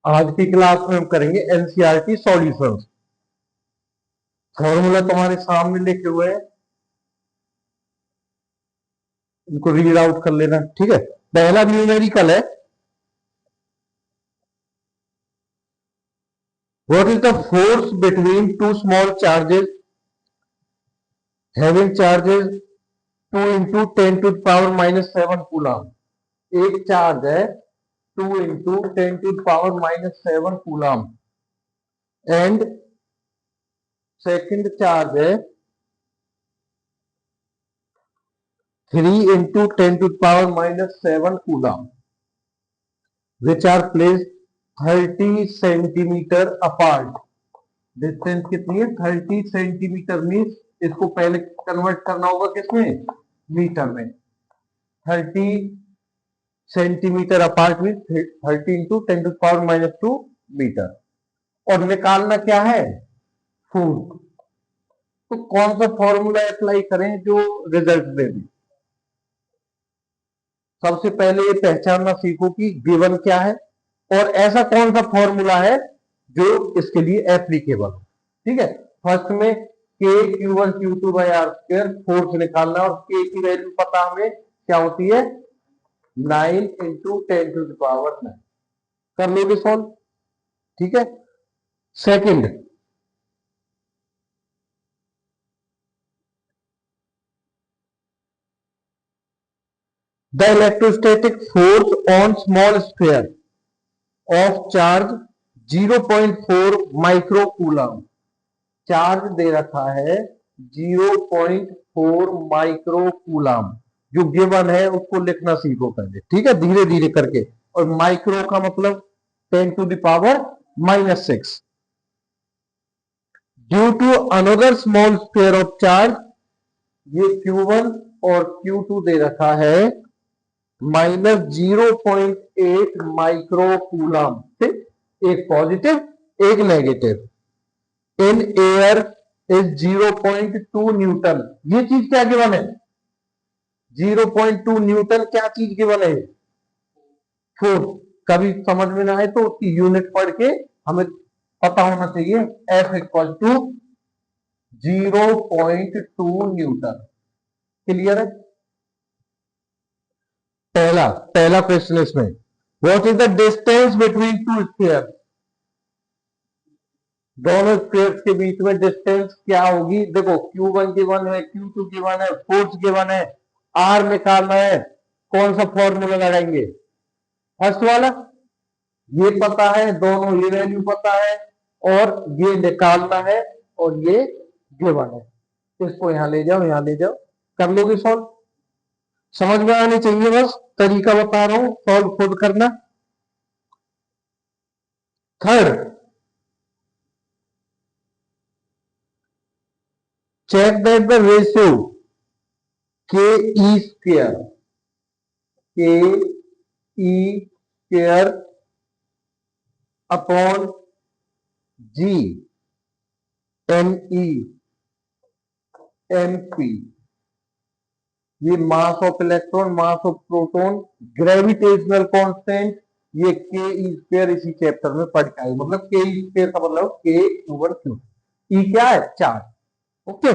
आज की क्लास में हम करेंगे एनसीईआरटी सॉल्यूशंस। फॉर्मूला तुम्हारे सामने लिखे हुए हैं, इनको रीड आउट कर लेना। ठीक है, पहला न्यूमेरिकल है, what is the force between two small charges having charges 2 into 10 to the power minus 7 coulomb. एक चार्ज है 2 into 10 to the power minus 7 coulomb and second charge है 3 into 10 to the power minus 7 coulomb which are placed 30 centimetre apart. Distance कितनी है? 30 centimetre. Means इसको पहले convert करना होगा किसमें? मीटर में। 30 centimetre apart mean 30 into 10 to power minus 2 metre. और निकालना क्या है? फोर्स। तो कौन सा फॉर्मूला अप्लाई करें जो रिजल्ट दे दे? सबसे पहले ये पहचानना सीखो कि गिवन क्या है और ऐसा कौन सा फॉर्मूला है जो इसके लिए एप्लीकेबल हो। ठीक है, फर्स्ट में के Q1 Q2 by are square force निकालना, और के की वैल्यू पता हमें क्या होती है? 9 इंटू 10 टू द पावर 9। कर लोगे सॉल्व? ठीक है। Second, the electrostatic force on small square of charge 0.4 microcoulomb. Charge दे रखा है 0.4 माइक्रो कूलम। जो गिवन है उसको लिखना सीखो पहले, ठीक है, धीरे धीरे करके। और माइक्रो का मतलब 10 to the power minus 6। Due to another small square of charge, ये Q1 और Q2 दे रखा है माइनस 0.8 माइक्रो कूलम। एक पॉजिटिव एक negative. In air is 0.2 newton. ये चीज क्या गिवन है? 0.2 न्यूटन क्या चीज गिवन है? फोर्स। कभी समझ में ना आए तो उसकी यूनिट पढ़ के हमें पता होना चाहिए। F equal to 0.2 newton. Clear है? पहला पहला क्वेश्चन इसमें, what is the distance between two square? दोनों स्क्वायर्स के बीच में डिस्टेंस क्या होगी? देखो Q1 गिवन है, Q2 गिवन है, फोर्स गिवन है, R निकालना है। कौन सा फॉर्मूला लगाएंगे? फर्स्ट वाला। ये पता है, दोनों ये वैल्यू पता है, और ये निकालना है, और ये गिवन है। इसको यहां ले जाओ, यहां ले जाओ, कर लोगे सॉल्व। समझ में आनी चाहिए, बस तरीका बता रहा हूं, सॉल्व खुद करना। Third, check that the ratio के E square upon G N E M P, ये mass of electron, mass of proton, gravitational constant, ये के ई स्क्वायर इसी चैप्टर में पढ़ के आए। मतलब के ई स्क्वायर का मतलब के ओवर क्यू। ई क्या है? चार्ज। ओके।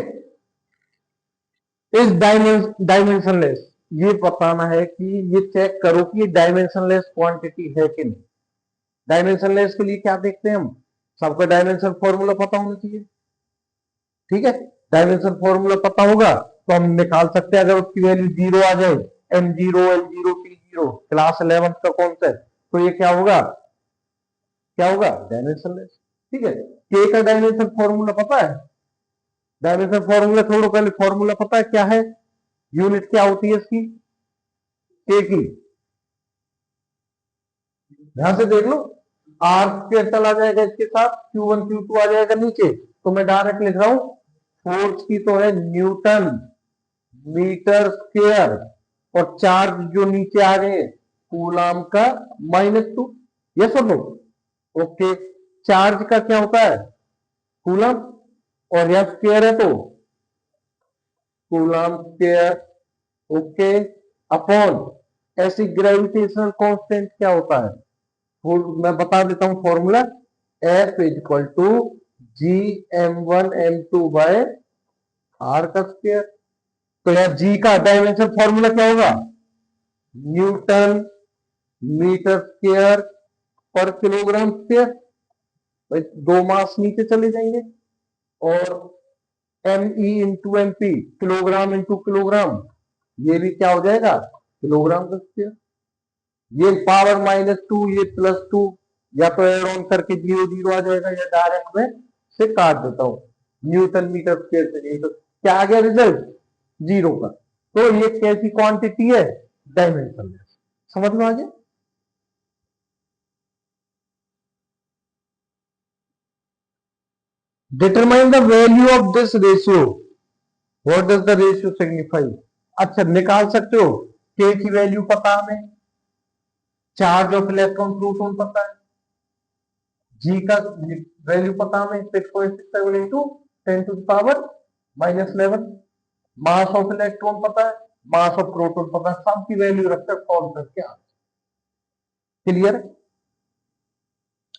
इस डायमेंशनलेस, ये बताना है कि ये चेक करो कि ये डायमेंशनलेस क्वांटिटी है कि नहीं। डायमेंशनलेस के लिए क्या देखते हैं हम? सबका डायमेंशन फॉर्मूला पता होना चाहिए। ठीक है, डायमेंशन फॉर्मूला पता होगा तो हम निकाल सकते हैं। अगर उसकी वैल्यू 0 आ जाए, M0 L0 T0, क्लास 11 का कॉन्सेप्ट, तो ये क्या होगा? क्या होगा? डायमेंशनलेस। ठीक है। के का डायमेंशन फॉर्मूला पता है? डायमेंशन फॉर्मूला छोड़ो, पहले फॉर्मूला पता है क्या है? यूनिट क्या होती है इसकी? के की ध्यान से देख लो। आर स्क्वायर चला जाएगा इसके साथ, Q1 Q2 आ जाएगा नीचे। तो मैं डायरेक्ट लिख रहा हूं, फोर्स की तो है न्यूटन मीटर स्क्वायर, और चार्ज जो नीचे आ गए कूलम का -2। ये सब लो। ओके, चार्ज का क्या होता है? कूलम, और यह स्क्वायर है तो कूलम स्क्वायर। ओके, अपॉन ऐसी ग्रेविटेशनल कांस्टेंट क्या होता है? मैं बता देता हूं formula, F is equal to G m1 m2 by R का स्क्वायर। तो यार जी का डायमेंशन फॉर्मूला क्या होगा, न्यूटन मीटर स्क्वायर पर किलोग्राम स्क्वायर। भाई दो मास नीचे चले जाएंगे, और ME into MP kilogram into kilogram, ये भी क्या हो जाएगा, किलोग्राम का स्क्वायर। ये पावर -2, ये +2, या तो एड ऑन करके 0 0 आ जाएगा, या डायरेक्ट में से काट देता हूं न्यूटन मीटर स्क्वायर से। नहीं तो क्या आ गया रिजल्ट, 0 का। तो ये कैसी क्वांटिटी है, डायमेंशनलेस। समझ में आ गया। Determine the value of this ratio, what does the ratio signify. अच्छा निकाल सकते हो, के की वैल्यू पता हमें, चार्ज ऑफ इलेक्ट्रॉन प्रोटॉन पता है, जी का वैल्यू पता हमें 6.67 इंटू 10⁻⁻11, मास ऑफ इलेक्ट्रॉन पता है, मास ऑफ प्रोटॉन पता है, सबकी वैल्यू रखकर सॉल्व करके आ। क्लियर।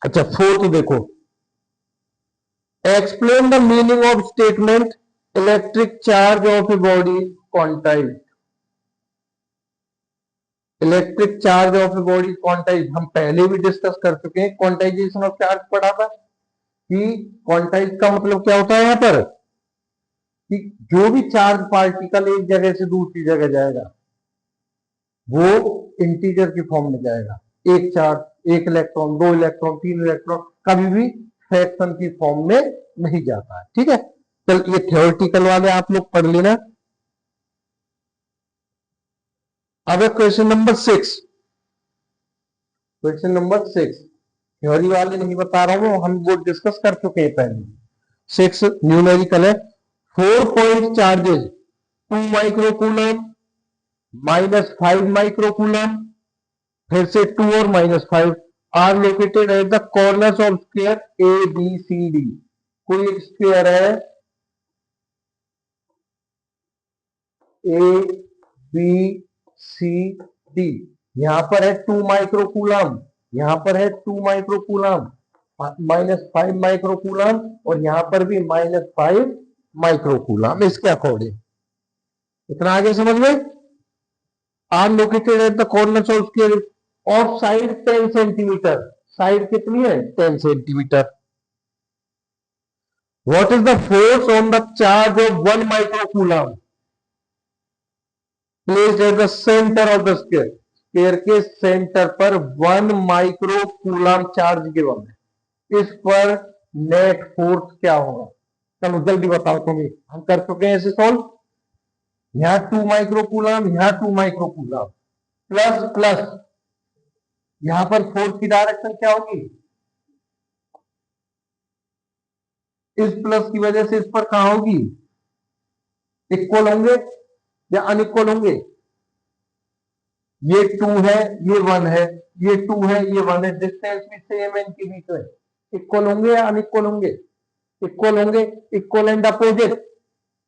अच्छा फोर्थ देखो, explain the meaning of statement electric charge of a body quantize. Electric charge of a body quantize हम पहले भी डिस्कस कर चुके हैं, क्वांटाइजेशन ऑफ चार्ज पढ़ा था कि क्वांटाइज का मतलब क्या होता है यहां पर, कि जो भी चार्ज पार्टिकल एक जगह से दूसरी जगह जाएगा वो इंटीजर की फॉर्म में जाएगा। एक चार्ज, एक इलेक्ट्रॉन, 2 इलेक्ट्रॉन, 3 इलेक्ट्रॉन, कभी भी फ्रैक्शन की फॉर्म में नहीं जाता है। ठीक है, चल ये थ्योरेटिकल वाले आप लोग पढ़ लेना। अब है question number 6। Question number 6 theory वाले नहीं बता रहा हूं, हम वो डिस्कस कर चुके हैं पहले। 6 न्यूमेरिकल है, 4 पॉइंट चार्जेस 2 माइक्रोकूलम -5 माइक्रोकूलम, फिर से 2 और -5 are located at the corners of square ABCD। कोई एक स्क्वायर है ABCD, यहां पर है 2 माइक्रोकूलम, यहां पर है 2 माइक्रोकूलम, -5 माइक्रोकूलम, और यहां पर भी -5 माइक्रोकूलम। इसके अकॉर्डिंग इतना आगे समझ में। Are located at the corners of square of side 10 centimetre, side कितनी है 10 centimetre. What is the force on the charge of 1 microcoulomb placed at the centre of the square. Square के centre पर 1 microcoulomb charge given है, इस पर net force क्या होगा। चलो जल्दी बताओ तुम्हें, हम कर चुके हैं इसे सॉल्व। यहां 2 माइक्रोकूलम, यहां 2 माइक्रोकूलम, प्लस प्लस, यहां पर फोर्स की डायरेक्शन क्या होगी, इस प्लस की वजह से इस पर कहां होगी, इक्वल होंगे या अनइक्वल होंगे। ये 2 है, ये 1 है, ये 2 है, ये 1 है, डिस्टेंस भी सेम है इनके बीच में, इक्वल होंगे या अनइक्वल होंगे, इक्वल होंगे। Equal and opposite,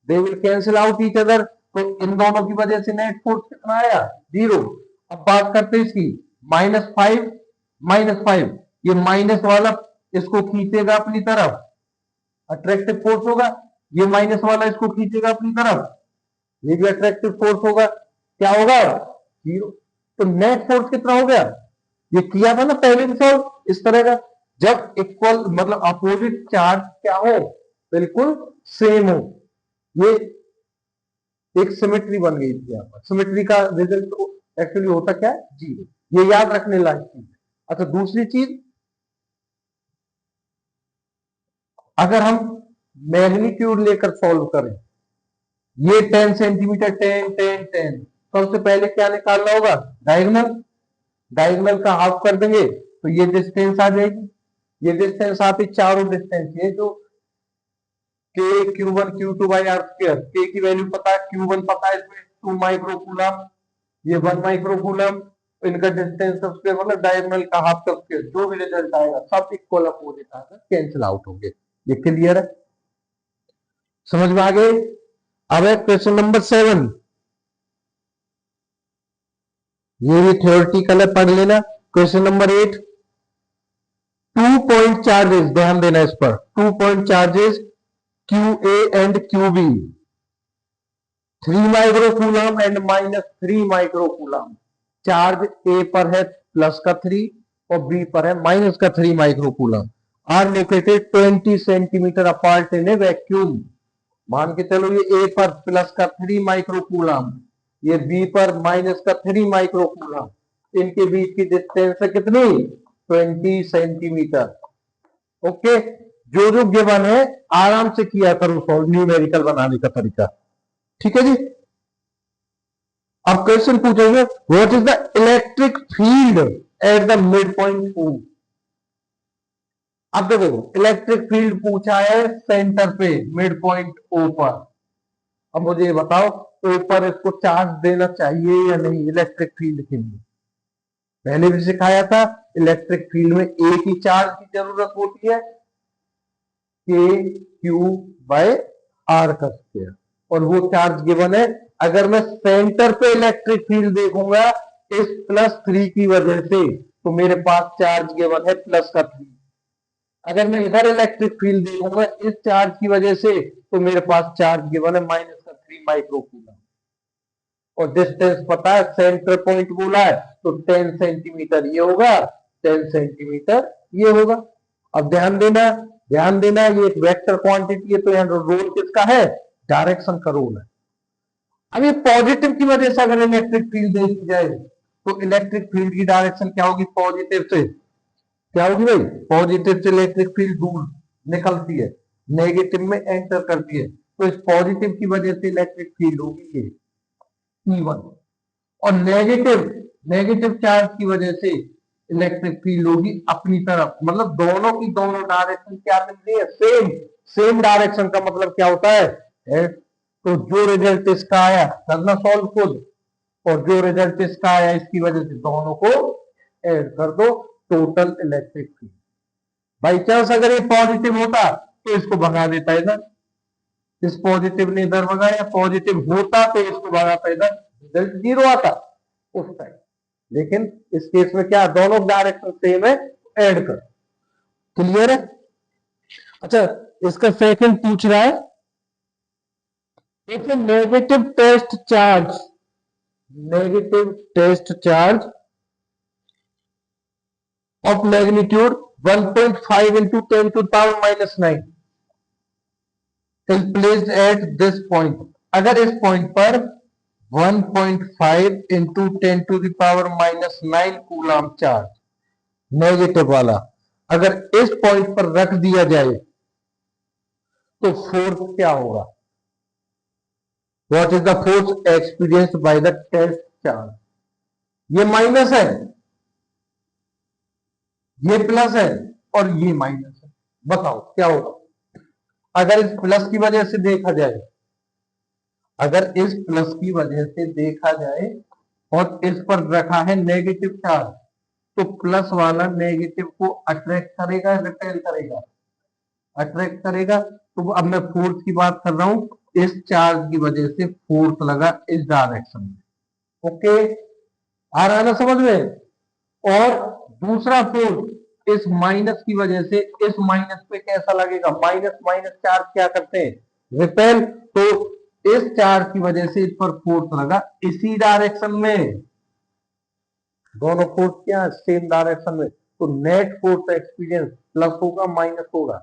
they will cancel out each other. तो इन दोनों की वजह से नेट फोर्स कितना आया, 0। अब बात करते हैं इसकी, -5 -5, ये माइनस वाला इसको खींचेगा अपनी तरफ, अट्रैक्टिव फोर्स होगा, ये माइनस वाला इसको खींचेगा अपनी तरफ, ये भी अट्रैक्टिव फोर्स होगा, क्या होगा 0। तो नेट फोर्स कितना हो गया, ये किया था ना पहले भी सॉल्व इस तरह का, जब इक्वल मतलब अपोजिट चार्ज क्या हो, बिल्कुल सेम हो, ये एक सिमेट्री बन गई थी। यहाँ पर सिमेट्री का रिजल्ट तो एक्चुअली होता क्या है, 0। ये याद रखने लायक चीज है। अच्छा दूसरी चीज, अगर हम मैग्नीट्यूड लेकर सॉल्व करें, ये 10 सेंटीमीटर, 10 10 10, सबसे पहले क्या निकालना होगा, डायगोनल। डायगोनल का हाफ कर देंगे तो ये डिस्टेंस आ जाएगी, ये डिस्टेंस आती चारों डिस्टेंस, ये जो के Q1 Q2 by are square, के की वैल्यू पता है, Q1 पता है, इसमें 2 माइक्रोकूलम, ये 1 माइक्रोकूलम, इनका डिस्टेंस सब स्क्वायर मतलब डायगोनल का हाफ का स्क्वायर, जो भी रिजल्ट आएगा सब इक्वल अपोजिट आएगा, कैंसिल आउट होंगे। ये क्लियर है, समझ में आ गए। अब है क्वेश्चन नंबर 7, ये भी थ्योरेटिकल है, पढ़ लेना। Question number 8, two point charges, ध्यान देना इस पर, two point charges q A and q B, 3 microcoulomb and -3 microcoulomb. Charge A पर है प्लस का 3 और बी पर है माइनस का 3 microcoulomb, are located 20 centimetre apart in a vacuum. मान के चलो ये ए पर प्लस का 3 माइक्रोकूलम, ये बी पर माइनस का 3 माइक्रोकूलम, इनके बीच की डिस्टेंस है कितनी, 20 सेंटीमीटर। ओके, जो जो गिवन है आराम से किया करो सॉल्व, न्यूमेरिकल बनाने का तरीका, ठीक है जी। अब क्वेश्चन पूछेंगे what is the electric field at the mid point O. अब देखो इलेक्ट्रिक फील्ड पूछा है सेंटर पे मिड पॉइंट ओ पर। अब मुझे ये बताओ ओ पर इसको चार्ज देना चाहिए या नहीं इलेक्ट्रिक फील्ड के लिए। पहले भी सिखाया था इलेक्ट्रिक फील्ड में एक ही चार्ज की जरूरत होती है, के क्यू बाय आर का स्क्वायर, और वो चार्ज गिवन है। अगर मैं सेंटर पे इलेक्ट्रिक फील्ड देखूंगा इस +3 की वजह से, तो मेरे पास चार्ज गिवन है प्लस का 3। अगर मैं इधर इलेक्ट्रिक फील्ड देखूंगा इस चार्ज की वजह से, तो मेरे पास चार्ज गिवन है माइनस का 3 माइक्रोकूलम, और डिस्टेंस पता है, सेंटर पॉइंट बोला है तो 10 सेंटीमीटर ये होगा, 10 सेंटीमीटर ये होगा। अब ध्यान देना, ध्यान देना, ये एक वेक्टर क्वांटिटी है, तो यहाँ रोल किसका है, डायरेक्शन का रोल है। अब ये पॉजिटिव की वजह से अगर इलेक्ट्रिक फील्ड देखी जाए तो इलेक्ट्रिक फील्ड की डायरेक्शन क्या होगी, पॉजिटिव से। क्या होगी भाई, पॉजिटिव से इलेक्ट्रिक फील्ड दूर निकलती है, नेगेटिव में एंटर करती है, तो इस पॉजिटिव की वजह से इलेक्ट्रिक फील्ड होगी ये E1, और नेगेटिव नेगेटिव चार्ज की वजह से इलेक्ट्रिक फील्ड होगी अपनी तरफ। मतलब दोनों की दोनों डायरेक्शन क्या मिल रही है, सेम। सेम डायरेक्शन का मतलब क्या होता है, तो जो रिजल्ट इसका आया करना सॉल्व खुद, और जो रिजल्ट इसका आया इसकी वजह से दोनों को ऐड कर दो, total electric field. By chance अगर ये पॉजिटिव होता तो इसको भगा देता इधर, इस पॉजिटिव ने इधर भगाया, पॉजिटिव होता तो इसको भगाता इधर, रिजल्ट 0 आता उस टाइम। लेकिन इस केस में क्या, दोनों डायरेक्शन सेम है, ऐड कर। क्लियर है। अच्छा, इसका सेकंड पूछ रहा है if negative test charge of magnitude 1.5 into 10 to the power -9 is placed at this point। अगर इस पॉइंट पर 1.5 into 10 to the power -9 coulomb charge negative वाला अगर इस पॉइंट पर रख दिया जाए तो फोर्स क्या होगा, what is the force experienced by the test charge. ये माइनस है, ये प्लस है, और ये माइनस है, बताओ क्या होगा। अगर इस प्लस की वजह से देखा जाए, अगर इस प्लस की वजह से देखा जाए और इस पर रखा है नेगेटिव चार्ज, तो प्लस वाला नेगेटिव को अट्रैक्ट करेगा, रिपेल करेगा, अट्रैक्ट करेगा। तो अब मैं फोर्स की बात कर रहा हूं, इस चार्ज की वजह से फोर्स लगा इस डायरेक्शन में। ओके, आ रहा है ना समझ में। और दूसरा फोर्स इस माइनस की वजह से इस माइनस पे कैसा लगेगा, माइनस माइनस चार्ज क्या करते हैं, रिपेल। तो इस चार्ज की वजह से इस पर फोर्स लगा इसी डायरेक्शन में, दोनों फोर्स क्या सेम डायरेक्शन में, तो नेट फोर्स एक्सपीरियंस प्लस होगा माइनस होगा,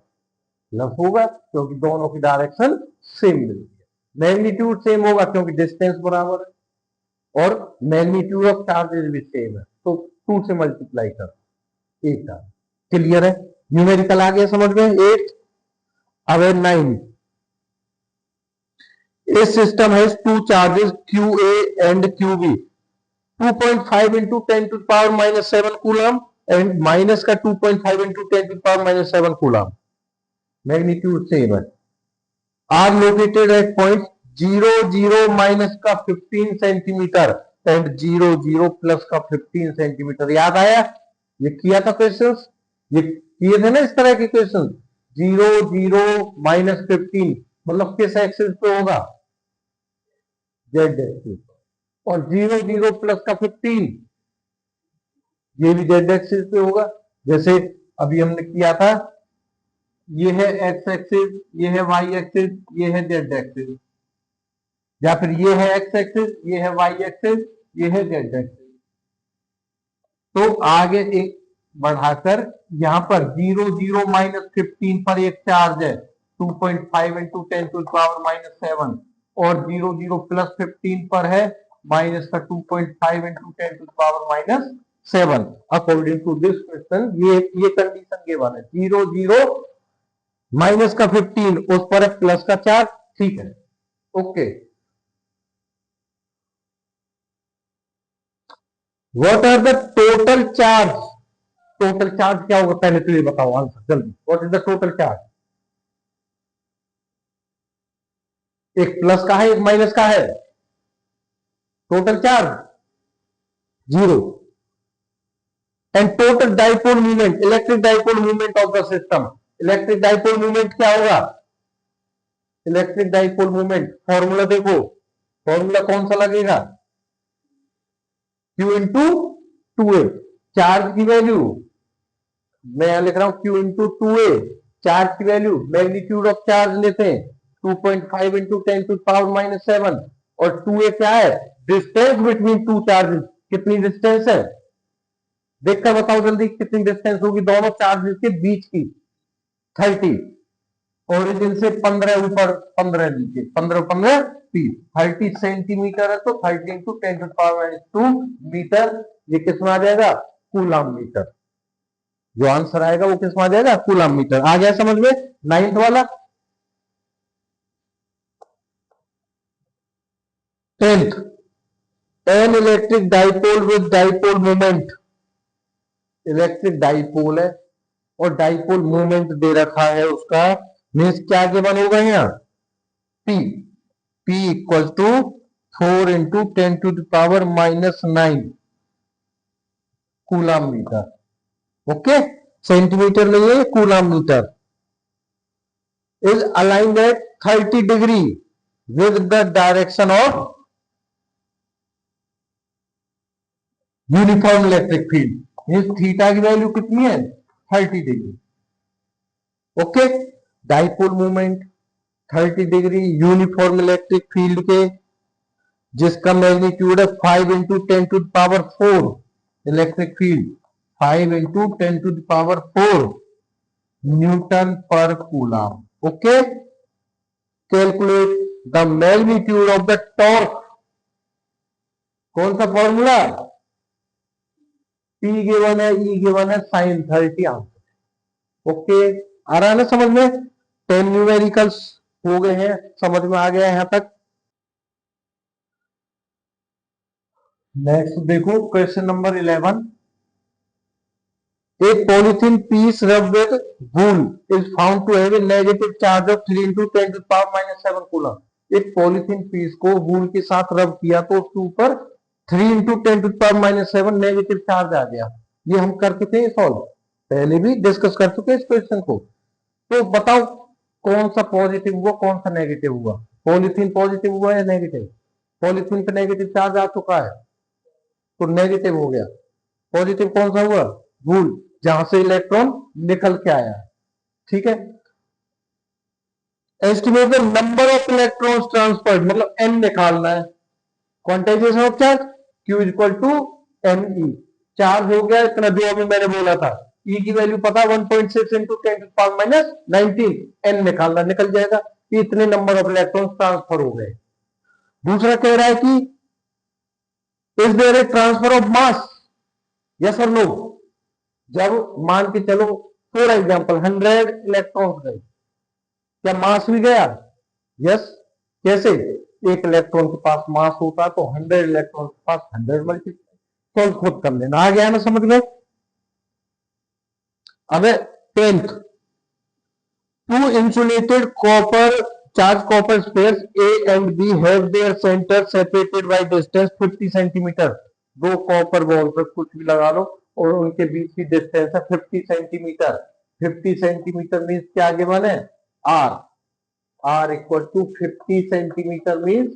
प्लस होगा क्योंकि दोनों की डायरेक्शन सेम मिलती है। मैग्नीट्यूड सेम होगा क्योंकि डिस्टेंस बराबर है, और मैग्नीट्यूड ऑफ चार्जेस भी सेम है, तो 2 से मल्टीप्लाई कर एक का। क्लियर है, न्यूमेरिकल आ गया समझ में। 8 अब 9 A system has two charges QA and QB, 2.5 into 10 to the power -7 coulomb and minus का 2.5 into 10 to the power -7 coulomb, magnitude same है, are located at point 0 0 minus का 15 सेंटीमीटर एंड 0 0 प्लस का 15 centimetre. याद आया, ये किया था question, ये किए थे ना इस तरह के क्वेश्चन। 0 0 -15 मतलब किस एक्सिस पे होगा, जेड एक्सिस, और 0 0 प्लस का 15 ये भी जेड एक्सिस पे होगा। जैसे अभी हमने किया था, ये है एक्स एक्सिस, ये है वाई एक्सिस, ये है जेड एक्सिस, या फिर ये है एक्स एक्सिस, ये है वाई एक्सिस, ये है जेड एक्सिस। तो आगे एक बढ़ाकर यहां पर 0 0 -15 पर एक चार्ज है 2.5 इंटू 10 टू पावर -7, और 0 0 +15 पर है माइनस का 2.5 into 10 to power -7। According to this question ये कंडीशन गिवन है, 0 0 माइनस का 15, उस पर है प्लस का चार्ज। ठीक है, okay. What are the total charge? Total charge क्या होगा पहले तो ये बताओ आंसर जल्दी। What is the total charge? एक प्लस का है, एक माइनस का है, total charge 0। And total dipole movement, electric dipole movement of the system. Electric dipole movement क्या होगा? इलेक्ट्रिक डाइपोल मूवमेंट फॉर्मूला देखो, फॉर्मूला कौन सा लगेगा? Q इंटू 2a, चार्ज की वैल्यू मैं यहां लिख रहा हूं Q इंटू 2a, चार्ज की वैल्यू मैग्नीट्यूड ऑफ चार्ज लेते हैं 2.5 इंटू 10 टू पावर -7, और 2a क्या है? Distance between two charges. कितनी डिस्टेंस है देखकर बताओ जल्दी, कितनी डिस्टेंस होगी दोनों चार्जेस के बीच की? 30। ओरिजिन से 15 ऊपर 15 नीचे, 15 15 30, 30 सेंटीमीटर है, तो 30 इंटू 10 टू पावर -2 मीटर। ये किसमें आ जाएगा? Coulomb metre. जो आंसर आएगा वो किसमें आ जाएगा? Coulomb metre. आ गया समझ में? 9th वाला। 10th, an electric dipole with dipole moment. Electric dipole है और डाइपोल मोमेंट दे रखा है उसका, मीन्स क्या गिवन होगा यहाँ? P, P equal to 4 into 10 to the power -9 coulomb metre. Okay, centimetre नहीं है, coulomb metre. Is aligned at 30 degree with the direction of uniform electric field. Means theta की value कितनी है? 30 degree. Okay, dipole movement 30 degree uniform electric field के, जिसका magnitude है 5 into 10 to power 4 electric field, 5 into 10 to power 4 Newton पर coulomb. Okay, calculate the magnitude of the torque. कौन सा formula? P given है, E गिवन है, sign 30 answer. Okay, आ रहा है ना समझ में? 10 न्यूमेरिकल्स हो गए हैं, समझ में आ गया यहां तक। नेक्स्ट देखो question number 11। A polythene piece rubbed with wool is found to have a negative charge of 3 into 10 to the power -7 coulomb. एक पॉलीथीन पीस को वूल के साथ रब किया तो उसके ऊपर 3 into 10 to power -7 negative charge आ गया। ये हम कर चुके हैं सॉल्व, पहले भी डिस्कस कर चुके हैं इस क्वेश्चन को। तो बताओ कौन सा पॉजिटिव हुआ, कौन सा नेगेटिव हुआ? पॉलीथीन पॉजिटिव हुआ या नेगेटिव? पॉलीथीन पे नेगेटिव चार्ज आ चुका है तो नेगेटिव हो गया। पॉजिटिव कौन सा हुआ? वूल, जहां से इलेक्ट्रॉन निकल के आया। ठीक है, estimate the number of electrons transferred, मतलब एन निकालना है। Quantization of charge Q equal to ME, charge हो गया इतना जो अभी मैंने बोला था। E की वैल्यू पता 1.6 इंटू 10 टू पावर -19, एन निकालना, निकल जाएगा कि इतने नंबर ऑफ इलेक्ट्रॉन्स ट्रांसफर हो गए। दूसरा कह रहा है कि is there a transfer of mass, yes और नो। जब मान के चलो फॉर एग्जांपल 100 इलेक्ट्रॉन्स गए, क्या मास भी गया? यस। कैसे? एक इलेक्ट्रॉन के पास मास होता तो 100 इलेक्ट्रॉन के पास 100 मल्टीप्लाई। सॉल्व खुद कर लेना, आ गया ना समझ में? अब 10th, two insulated copper charge copper spheres A and B have their center separated by distance 50 centimetre. दो कॉपर बॉल पर कुछ भी लगा लो और उनके बीच की डिस्टेंस है 50 सेंटीमीटर। 50 सेंटीमीटर मीन्स क्या गिवन है? R equal to 50 centimetre means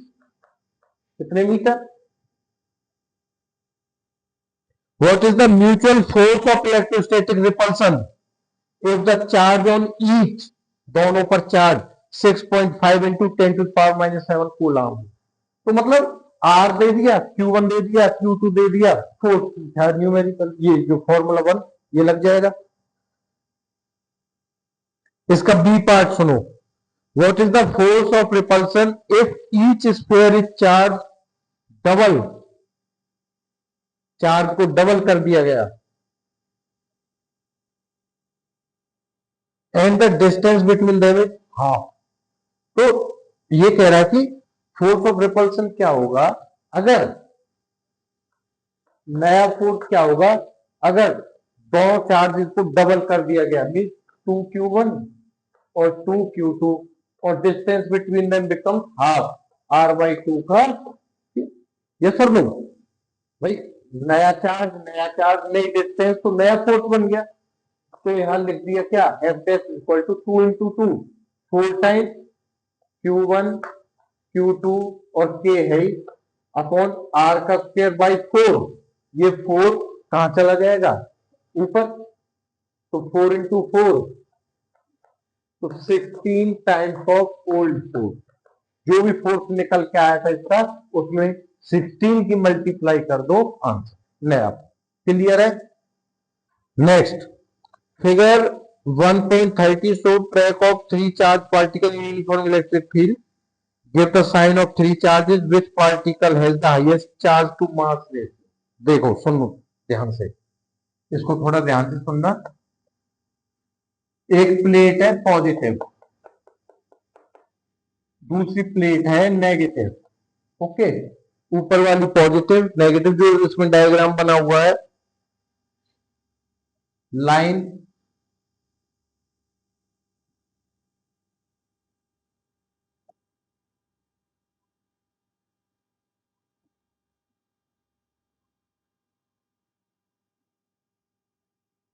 कितने metre? What is the mutual force of electrostatic repulsion? If the charge on each, दोनों पर चार्ज 6.5 इंटू 10⁻⁻7 कूलम। तो मतलब आर दे दिया, Q1 दे दिया, Q2 दे दिया, फोर्थ न्यूमेरिकल ये जो फॉर्मूला 1 ये लग जाएगा। इसका बी पार्ट सुनो, what is the force of repulsion if each sphere is charge double, charge को डबल कर दिया गया, and the distance between them is half. तो ये कह रहा है कि फोर्स ऑफ रिपल्सन क्या होगा अगर, नया फोर्स क्या होगा अगर दोनों चार्जेस को डबल कर दिया गया, मीन 2Q1 और 2Q2 और distance between them become half R/2 का। ये सर नो भाई, नया चार्ज नई डिस्टेंस तो नया फोर्स बन गया। तो यहां लिख दिया क्या, F dash equal to 2 into 2, 4 times Q1 Q2 और K है अपॉन R का स्क्वायर बाई 4। ये 4 कहां चला जाएगा ऊपर, तो 4 इंटू 4 तो 16 टाइम्स ऑफ ओल्ड फोर्स। जो भी फोर्स निकल के आया था इसका उसमें 16 की मल्टीप्लाई कर दो, आंसर नया। क्लियर है। Next figure 1.30 show track of 3 charge particle in uniform electric field, give the sign of 3 charges, which particle has the highest charge to mass ratio. देखो सुनो ध्यान से, इसको थोड़ा ध्यान से सुनना। एक प्लेट है पॉजिटिव, दूसरी प्लेट है नेगेटिव, ओके। ऊपर वाली पॉजिटिव, नेगेटिव, जो इसमें डायग्राम बना हुआ है, लाइन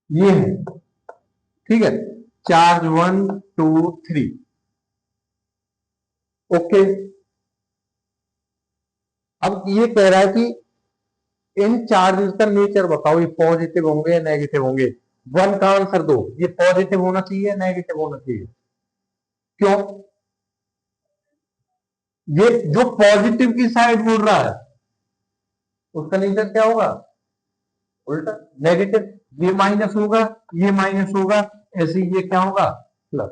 ये है, ठीक है, चार्ज 1 2 3, ओके। अब ये कह रहा है कि इन चार्जेस का नेचर बताओ, ये पॉजिटिव होंगे या नेगेटिव होंगे। 1 का आंसर दो, ये पॉजिटिव होना चाहिए या नेगेटिव होना चाहिए। क्यों, ये जो पॉजिटिव की साइड मुड़ रहा है उसका नेचर क्या होगा, उल्टा नेगेटिव। ये माइनस होगा, ये माइनस होगा, ऐसे ये क्या होगा plus.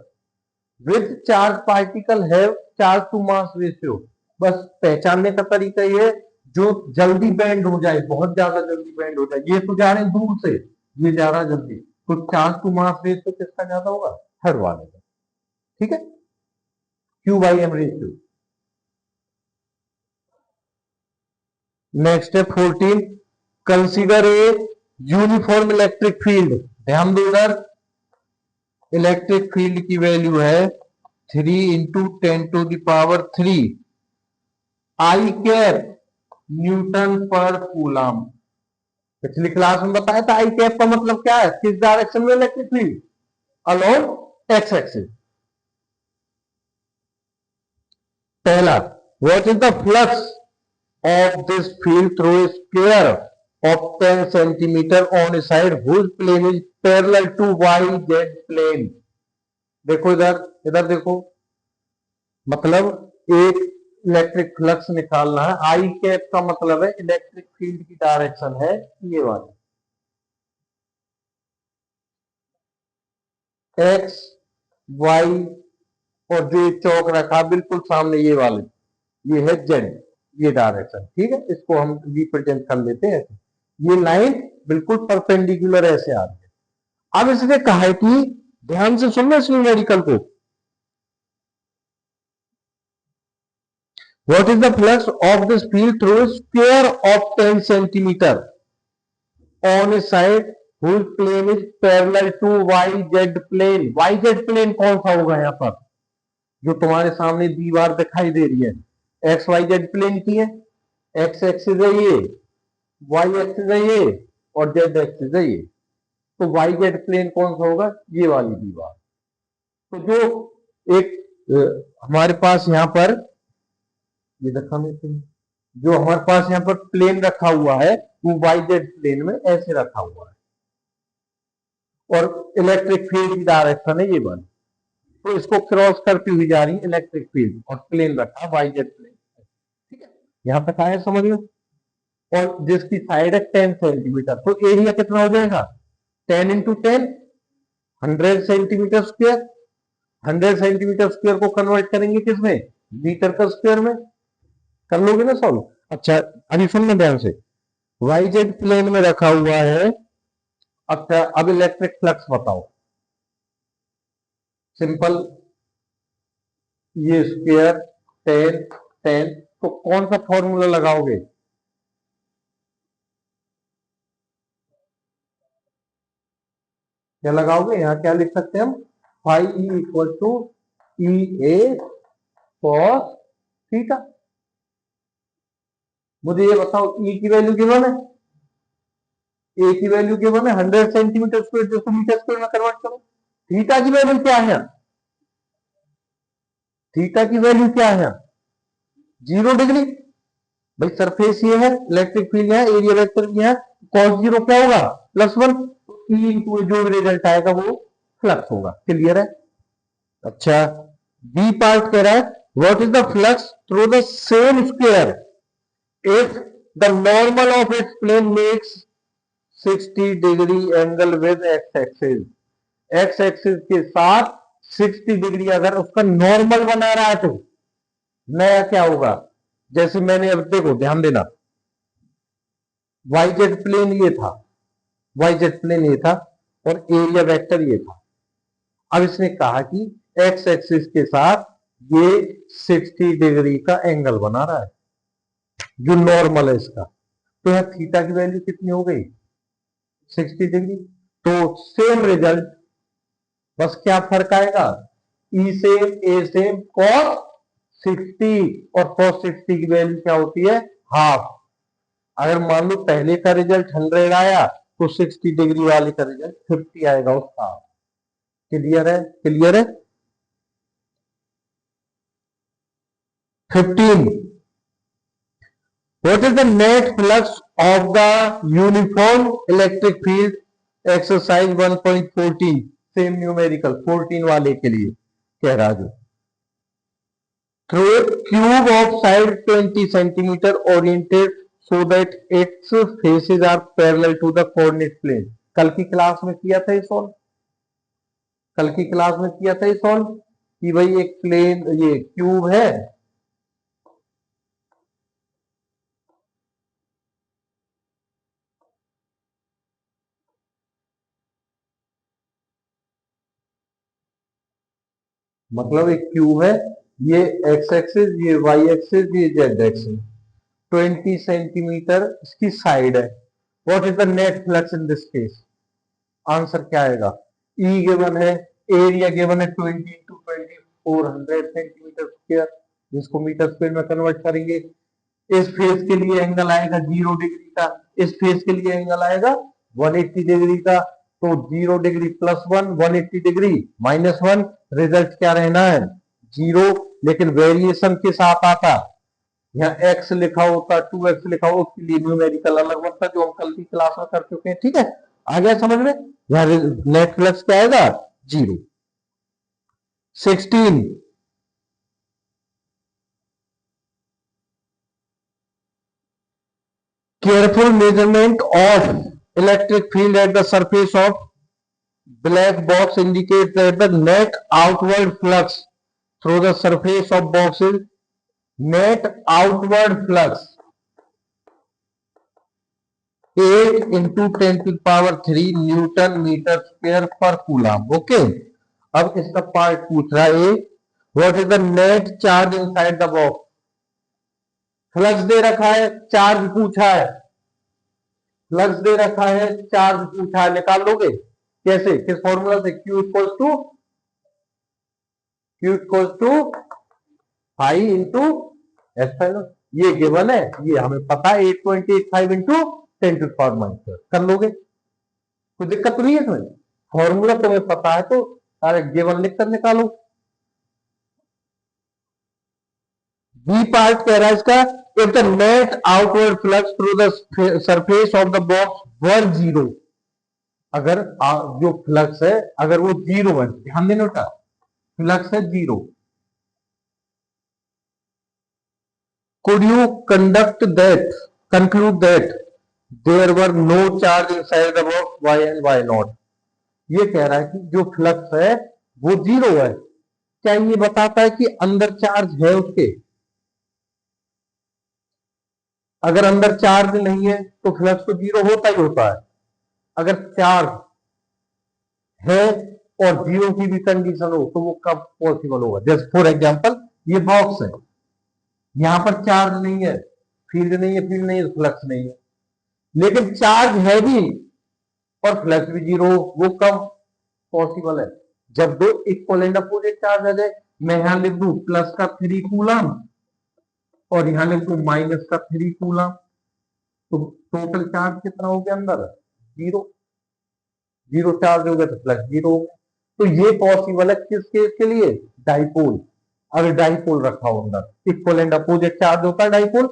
Which charge particle have charge to mass ratio, बस पहचानने का तरीका ये, जो जल्दी बैंड हो जाए, बहुत ज्यादा जल्दी बैंड हो जाए, ये तो जा रहे हैं दूर से, ये जा रहा है जल्दी, तो चार्ज टू मास रेशियो किसका ज्यादा होगा, हर वाले का, ठीक है, Q/M रेशियो। नेक्स्ट है 14, consider a uniform electric field. ध्यान दो इधर, इलेक्ट्रिक फील्ड की वैल्यू है 3 इंटू 10⁻³ आई कैप न्यूटन पर कूलम। पिछली क्लास में बताया था आई कैप का मतलब क्या है, किस डायरेक्शन में electric field, along x axis. पहला, what is the flux of this field through a square of 10 centimeter on a side whose plane is parallel to YZ plane। देखो इधर, इधर देखो, मतलब एक इलेक्ट्रिक फ्लक्स निकालना है, आई कैप का मतलब है इलेक्ट्रिक फील्ड की डायरेक्शन है ये वाली, एक्स वाई, और जो चौक रखा बिल्कुल सामने ये वाले, ये है जेड, ये डायरेक्शन, ठीक है, इसको हम रिप्रेजेंट कर लेते हैं। ये लाइन बिल्कुल परपेंडिकुलर ऐसे आ रही है। अब इसने कहा है कि ध्यान से सुनना इस न्यूमेरिकल को, what is the flux of this field through square of 10 centimetre on a side whose plane is parallel to YZ plane। YZ प्लेन कौन सा होगा यहां पर, जो तुम्हारे सामने दीवार दिखाई दे रही है, एक्स वाई जेड प्लेन की है, एक्स एक्सिस है ये, वाई एक्सिस है ये, और जेड एक्सिस है ये। तो वाई जेड प्लेन कौन सा होगा, ये वाली दीवार। तो जो एक हमारे पास यहाँ पर ये देखा मैं, जो हमारे पास यहाँ पर प्लेन रखा हुआ है वो वाई जेड प्लेन में ऐसे रखा हुआ है, और इलेक्ट्रिक फील्ड की डायरेक्शन है ये वन, तो इसको क्रॉस करती हुई जा रही है इलेक्ट्रिक फील्ड और प्लेन रखा वाई जेड प्लेन। ठीक है, यहां तक आया समझ में। और जिसकी साइड है 10 सेंटीमीटर, तो एरिया कितना हो जाएगा 10 into 10, 100 centimetre square. 100 centimetre square को कन्वर्ट करेंगे किसमें, मीटर का स्क्वायर में। कर लोगे ना सॉल्व। अच्छा अभी सुनना ध्यान से, वाई जेड प्लेन में रखा हुआ है। अच्छा अब इलेक्ट्रिक फ्लक्स बताओ, सिंपल, ये स्क्वायर 10 10, तो कौन सा फॉर्मूला लगाओगे, क्या लगाओगे, यहां क्या लिख सकते हैं हम, phi equal to E A cos theta. मुझे ये बताओ ई की वैल्यू गिवन है, ए की वैल्यू गिवन है 100 सेंटीमीटर स्क्वायर, जिसको मीटर स्क्वायर में कन्वर्ट करो। थीटा की वैल्यू क्या है, थीटा की वैल्यू क्या है 0 डिग्री। भाई सरफेस ये है, इलेक्ट्रिक फील्ड है, एरिया वेक्टर भी है, cos 0 क्या होगा +1, ई इंटू जो भी रिजल्ट आएगा वो फ्लक्स होगा। क्लियर है। अच्छा बी पार्ट कह रहा है what is the flux through the same square if the normal of its plane makes 60 degree angle with X axis. X axis के साथ 60 डिग्री अगर उसका नॉर्मल बना रहा है तो नया क्या होगा, जैसे मैंने अब देखो ध्यान देना, वाई जेड प्लेन ये था, वाई जेड प्लेन ये था और एरिया वेक्टर ये था। अब इसने कहा कि एक्स एक्सिस के साथ ये 60 डिग्री का एंगल बना रहा है जो नॉर्मल है इसका, तो यहां थीटा की वैल्यू कितनी हो गई 60 डिग्री। तो सेम रिजल्ट, बस क्या फर्क आएगा, ई सेम ए सेम cos 60, और cos 60 की वैल्यू क्या होती है हाफ। अगर मान लो पहले का रिजल्ट 100 आया तो 60 डिग्री वाले का रिजल्ट 50 आएगा उसका। क्लियर है, क्लियर है। 15 what is the net flux of the uniform electric field, exercise 1.14 same numerical 14 वाले के लिए कह रहा जो, through a cube of side 20 centimeter oriented so that its faces are parallel to the coordinate plane। कल की class में किया था ये सॉल्व, कल की क्लास में किया था ये सॉल्व कि भाई एक प्लेन ये क्यूब है, मतलब एक क्यूब है, ये एक्स एक्सिस, ये वाई एक्सिस, ये जेड एक्सिस, 20 सेंटीमीटर इसकी साइड है। What is the net flux in this case, answer क्या आएगा, ई गिवन है, एरिया गिवन है 20 इंटू 20 400 सेंटीमीटर स्क्वायर, जिसको मीटर स्क्वायर में कन्वर्ट करेंगे। इस फेस के लिए एंगल आएगा 0 डिग्री का, इस फेस के लिए एंगल आएगा 180 डिग्री का, तो 0 डिग्री +1, 180 डिग्री -1, रिजल्ट क्या रहना है 0। लेकिन वेरिएशन के साथ आता, यहाँ x लिखा होता 2x लिखा हो, उसके लिए न्यूमेरिकल अलग बनता जो हम कल की क्लास में कर चुके हैं। ठीक है, आ गया समझ में। यहाँ नेट फ्लक्स क्या आएगा 0। 16 careful measurement of electric field at the surface of black box indicates that the net outward flux through the surface of box is net outward flux 8 into 10⁻³ newton metre square पर coulomb. Okay, अब इसका part पूछ रहा है what is the net charge inside the box. Flux दे रखा है, charge पूछा है, फ्लक्स दे रखा है, चार्ज पूछा है, निकाल लोगे कैसे, किस फॉर्मूला से, Q I इंटू एप्सिलॉन, ये गिवन है, ये हमें पता है 8.85 इंटू 10⁻⁻⁴ कर लोगे, कोई दिक्कत तो नहीं है इसमें, फॉर्मूला तुम्हें पता है तो सारे गिवन लिखकर निकालो। बी पार्ट कह रहा है इसका, if the net outward flux through the surface of the box were 0, अगर जो फ्लक्स है अगर वो जीरो है, ध्यान देना बेटा, फ्लक्स है zero, could you conclude that there were no charge inside the box, why and why not? ये कह रहा है कि जो फ्लक्स है वो जीरो है, क्या ये बताता है कि अंदर चार्ज है उसके? अगर अंदर चार्ज नहीं है तो फ्लक्स तो जीरो होता ही होता है। अगर चार्ज है और जीरो की भी कंडीशन हो तो वो कब पॉसिबल होगा? जैसे फॉर एग्जांपल ये बॉक्स है, यहां पर चार्ज नहीं है, फील्ड नहीं है, फील्ड नहीं है, फ्लक्स नहीं है, लेकिन चार्ज है भी और फ्लक्स भी जीरो, वो कब पॉसिबल है? जब दो इक्वल एंड अपोजिट चार्ज आ जाए। मैं यहां लिख दू प्लस का 3 कूलम और यहां लिख दू माइनस का 3 कूलम, तो टोटल चार्ज कितना हो गया अंदर? जीरो। जीरो चार्ज हो गया तो फ्लक्स जीरो हो गया। तो ये पॉसिबल है किस केस के लिए? डाइपोल। अगर डाइपोल रखा हो अंदर, इक्वल एंड अपोजिट चार्ज होता है डाइपोल,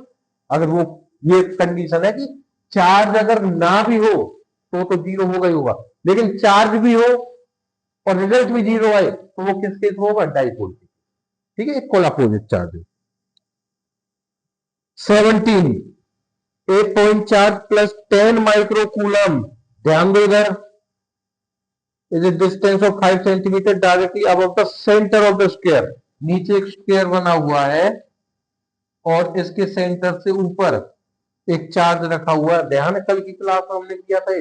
अगर वो ये कंडीशन है कि चार्ज अगर ना भी हो तो जीरो होगा ही होगा, लेकिन चार्ज भी हो और रिजल्ट भी जीरो आए तो वो किस केस होगा? डाइपोल। ठीक है, इक्वल अपोजिट चार्ज। 17 ए पॉइंट चार्ज प्लस 10 माइक्रोकूलम, ध्यान दो इधर, is a distance of 5 centimetre directly above the center of the square। नीचे एक स्क्वायर बना हुआ है और इसके सेंटर से ऊपर एक चार्ज रखा हुआ है। ध्यान है, कल की क्लास में हमने किया था,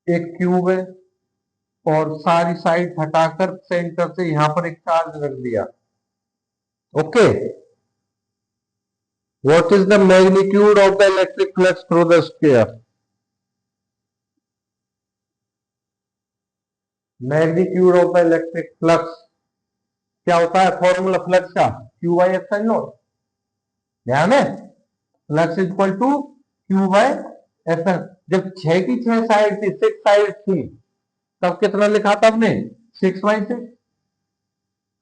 एक क्यूब है और सारी साइड हटाकर सेंटर से यहां पर एक चार्ज रख दिया। Okay, what is the magnitude of the electric flux through the square? Magnitude of the electric flux क्या होता है? फॉर्मूला फ्लक्स का क्यू बाई एप्सिलॉन नॉट। ध्यान है, flux is equal to Q by epsilon. जब 6 की 6 साइड थी, 6 side थी, तब कितना लिखा था हमने? 6/6।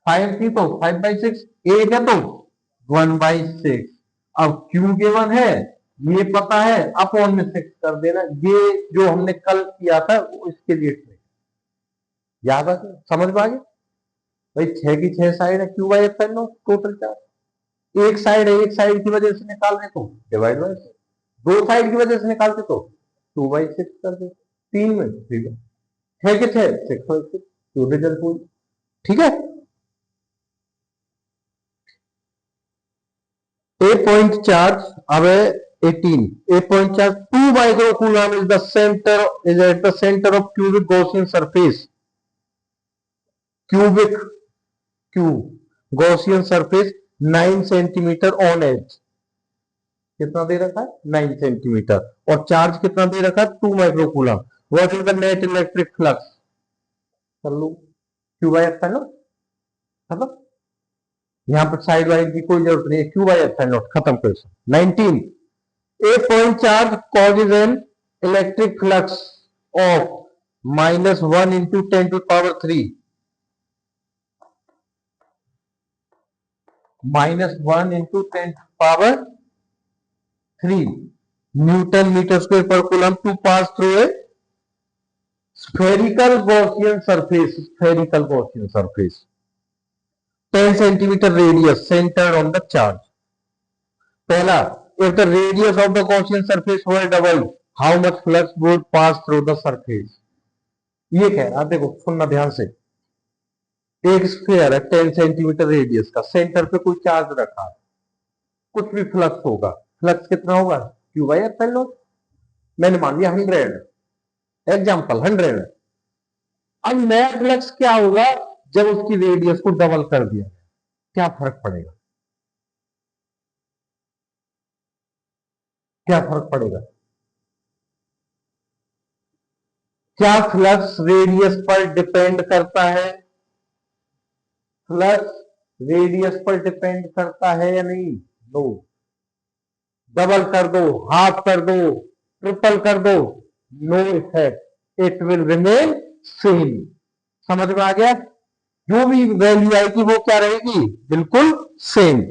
5 थी तो 5/6, 8 है तो 1/6। अब क्यू गिवन है, ये पता है, अपॉन में 6 कर देना। ये जो हमने कल किया था वो इसके लिए याद आ गया, समझ में आ गया भाई? 6 की 6 साइड है, q by epsilon not total charge. एक साइड है, एक साइड की वजह से निकाल रहे तो डिवाइड बाय 6, दो साइड की वजह से निकालते तो 2/6 कर दे, 3 में ठीक है, 6 के 6 6/6, तो रिजल्ट हुई। ठीक है, ए पॉइंट चार्ज, अब 18, a point charge 2 microcoulomb is the centre, is at the centre of cubic Gaussian surface, cubic cube Gaussian surface 9 centimetre on edge. कितना दे रखा है? 9 सेंटीमीटर। और चार्ज कितना दे रखा है? 2 microcoulomb. What is the net electric flux? कर लो, क्यू बाई एप्सिलॉन नॉट, मतलब यहां पर साइड वाइड की कोई जरूरत नहीं है, क्यू बाई एप्सिलॉन नॉट, खत्म question. 19 a point charge causes an electric flux of -1 into 10⁻³ -1 into 10⁻³ newton metre square पर coulomb to pass through a spherical Gaussian surface, spherical Gaussian surface, 10 centimeter radius centered on the charge। पहला, if the radius of the Gaussian surface were double, how much flux would pass through the surface? ये कह रहा, देखो सुनना ध्यान से, एक sphere है 10 सेंटीमीटर रेडियस का, सेंटर पे कोई चार्ज रखा है, कुछ भी फ्लक्स होगा, फ्लक्स कितना होगा? Q by epsilon not. मैंने मान लिया 100, एग्जांपल 100 है। अब नया फ्लक्स क्या होगा जब उसकी रेडियस को डबल कर दिया, क्या फर्क पड़ेगा? क्या फर्क पड़ेगा? क्या फ्लक्स रेडियस पर डिपेंड करता है? फ्लक्स रेडियस पर डिपेंड करता है या नहीं? नो। डबल कर दो, हाफ कर दो, ट्रिपल कर दो, no effect, it will remain same. समझ में आ गया? जो भी वैल्यू आएगी वो क्या रहेगी? बिल्कुल सेम।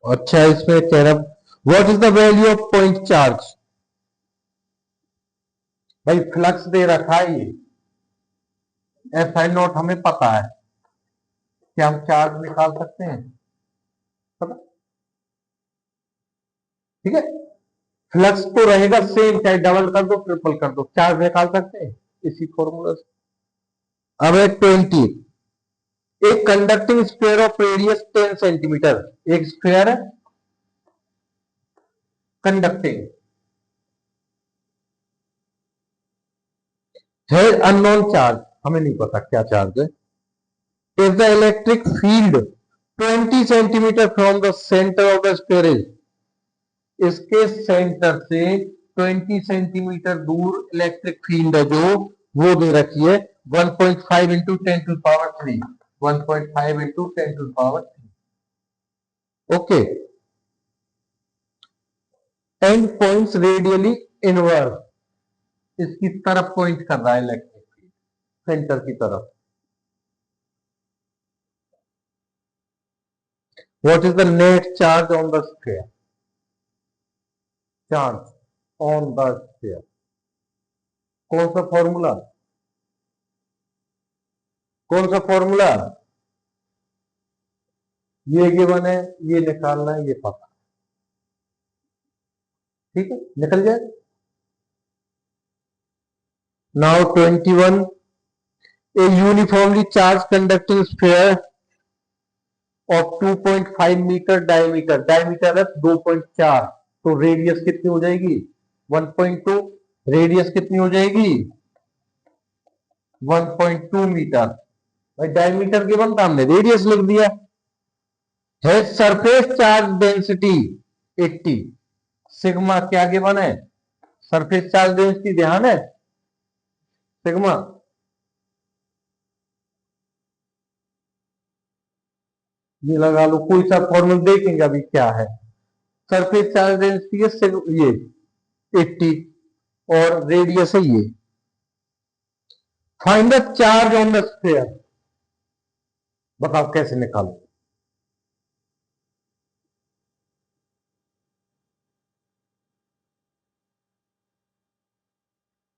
अच्छा, इसमें कह रहा what is the value of point charge. भाई फ्लक्स दे रखा है ये, एफ आई नॉट हमें पता है, क्या हम चार्ज निकाल सकते हैं? पता, ठीक है। फ्लक्स तो रहेगा सेम, चाहे डबल कर दो ट्रिपल कर दो, चार्ज निकाल सकते हैं इसी फॉर्मूला से। अब है 20, एक conducting sphere of radius 10 centimetre, एक स्फीयर है कंडक्टिंग है, अननोन चार्ज, हमें नहीं पता क्या चार्ज है। If the electric field 20 centimetre from the centre of the sphere is, इसके सेंटर से 20 सेंटीमीटर दूर इलेक्ट्रिक फील्ड है जो, वो दे रखी है 1.5 into 10 to power 3, 1.5 into 10 to power 3। Okay, and points radially inverse, इसकी तरफ पॉइंट कर रहा है इलेक्ट्रिक फील्ड, सेंटर की तरफ। What is the net charge on the sphere, charge on the sphere, कौन सा फॉर्मूला, कौन सा फॉर्मूला, ये गिवन है, ये निकालना है, ये पता, ठीक है, निकल जाए। Now 21, a uniformly charged conducting sphere of 2.5 metre diameter, diameter है 2.4, तो रेडियस कितनी हो जाएगी 1.2, रेडियस कितनी हो जाएगी 1.2 मीटर। भाई डायमीटर गिवन था, हमने रेडियस लिख दिया। है सरफेस चार्ज डेंसिटी 80, सिग्मा क्या गिवन है, सरफेस चार्ज डेंसिटी ध्यान है, सिग्मा, ये लगा लो, कोई सा फॉर्मूला देखेंगे अभी क्या है। सरफेस चार्ज डेंसिटी है ये 80 और रेडियस है ये। Find the charge on the sphere, बताओ कैसे निकालो।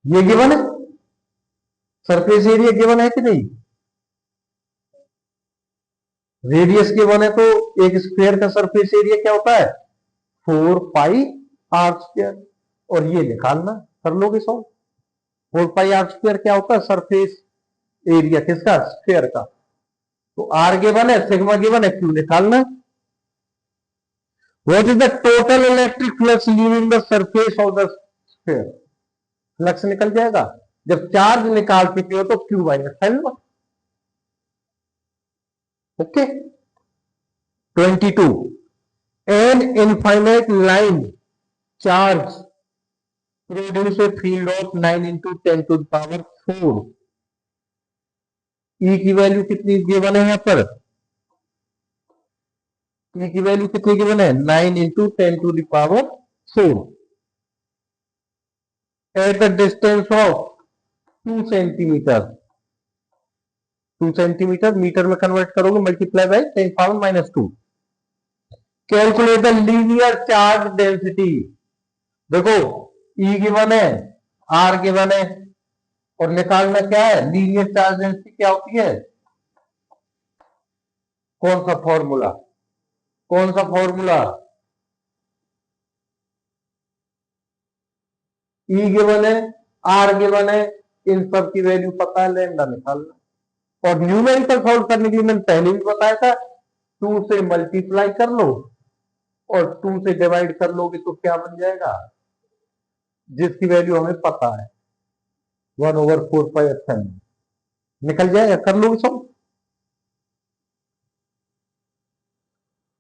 ये गिवन है, सरफेस एरिया गिवन है कि नहीं, रेडियस गिवन है, तो एक स्क्वायर का सरफेस एरिया क्या होता है 4 पाई r स्क्वायर, और ये निकालना, कर लोगे सॉल्व। 4 पाई r स्क्वायर क्या होता है, सरफेस एरिया किसका, स्क्वायर का, तो आर गिवन है, सिग्मा गिवन है, क्यू निकालना है। What is the total electric flux leaving the surface of the sphere, flux निकल जाएगा, जब चार्ज निकाल चुके हो तो Q by epsilon naught. Okay, 22, an infinite line charge produce a field of 9 into 10 to the power 4, E की value कितनी given है, यहां पर ई की वैल्यू कितनी गिवन है 9 into 10 to the power 4 at the distance of 2 centimetre, 2 centimetre metre में convert करोगे, multiply by 10⁻⁻²। Calculate the linear charge density, देखो ई गिवन है, आर गिवन है, और निकालना क्या है, लीनियर चार्ज डेंसिटी क्या होती है, कौन सा फॉर्मूला, कौन सा फॉर्मूला, ई गिवन है, आर गिवन है, इन सब की वैल्यू पता है, लैम्डा निकालना। और न्यूमेरिकल सॉल्व करने के लिए मैंने पहले भी बताया था, 2 से मल्टीप्लाई कर लो और 2 से डिवाइड कर लोगे तो क्या बन जाएगा, जिसकी वैल्यू हमें पता है 1/4 पाई निकल जाएगा, कर लोगे solve.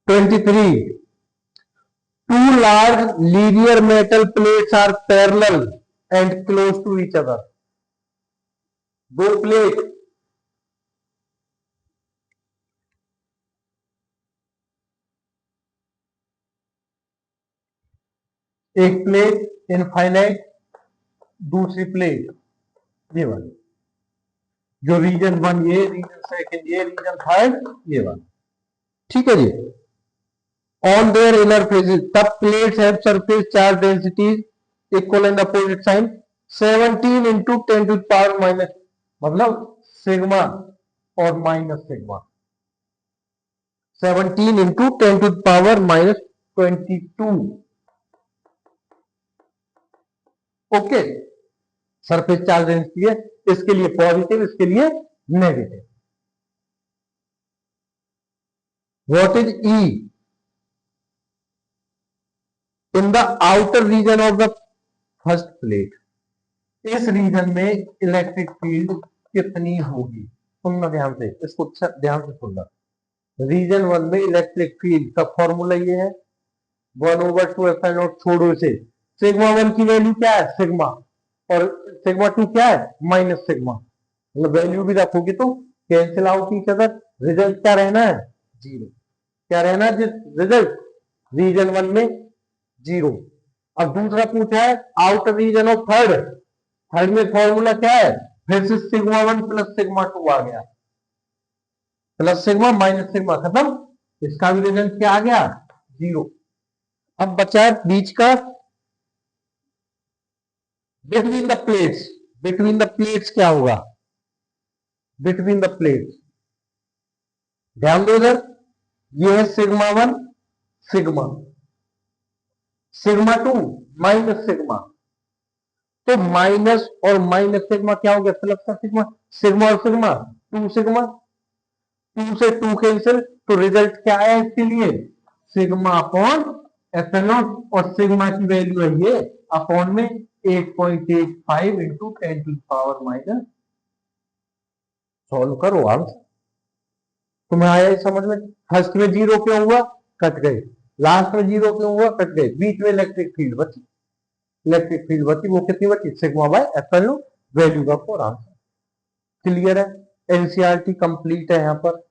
23, two large linear metal plates are parallel and close to each other, दो प्लेट, एक प्लेट इनफाइनाइट, दूसरी प्लेट ये वाली, जो रीजन 1 ये, रीजन 2 ये, रीजन 3 ये वाला, ठीक है जी। on their inner faces the plates have surface charge densities equal in the opposite sign 17 into 10 to the power minus, मतलब सिग्मा और minus sigma 17 into 10 to the power minus 22. Okay, surface charge density है, इसके लिए positive, इसके लिए negative. What is E? In the outer region of the first plate, इस region में electric field कितनी होगी? सुनना ध्यान से, इसको ध्यान से सुनना. रीजन 1 में इलेक्ट्रिक फील्ड का फॉर्मूला ये है 1/2 छोड़ो इसे. सिग्मा 1 की वैल्यू क्या है? सिग्मा. और सिग्मा 2 क्या है? Minus sigma. मतलब वैल्यू भी रखोगे तो cancel out each other. Result क्या रहना है? जीरो. क्या रहना है? रिजल्ट रीजन 1 में जीरो. अब दूसरा पूछा है outer region of third. Third में फॉर्मूला क्या है? फिर से सिग्मा 1 प्लस सिग्मा 2 आ गया. प्लस सिग्मा माइनस सिग्मा खत्म. इसका भी रिजल्ट क्या आ गया? जीरो. अब बचा बीच का between the plates. Between the plates क्या होगा? बिटवीन द प्लेट्स ध्यान दो इधर, ये है sigma 1 sigma, sigma 2 minus sigma. तो माइनस और माइनस सिग्मा क्या हो गया? प्लस का सिग्मा. सिग्मा और सिग्मा 2 सिग्मा. 2 से 2 कैंसिल, तो रिजल्ट क्या है इसके लिए? Sigma upon epsilon naught. और सिग्मा की वैल्यू है ये अपॉन में 8.85 into 10 to power minus. Solve करो आंसर. तुम्हें आया समझ में? फर्स्ट में जीरो क्यों हुआ? कट गए. लास्ट में जीरो क्यों हुआ? कट गए. बीच में इलेक्ट्रिक फील्ड बची. इलेक्ट्रिक फील्ड बची, वो कितनी बची? Sigma by epsilon not. Value का 4 आंसर. क्लियर है? एनसीईआरटी कंप्लीट है यहाँ पर.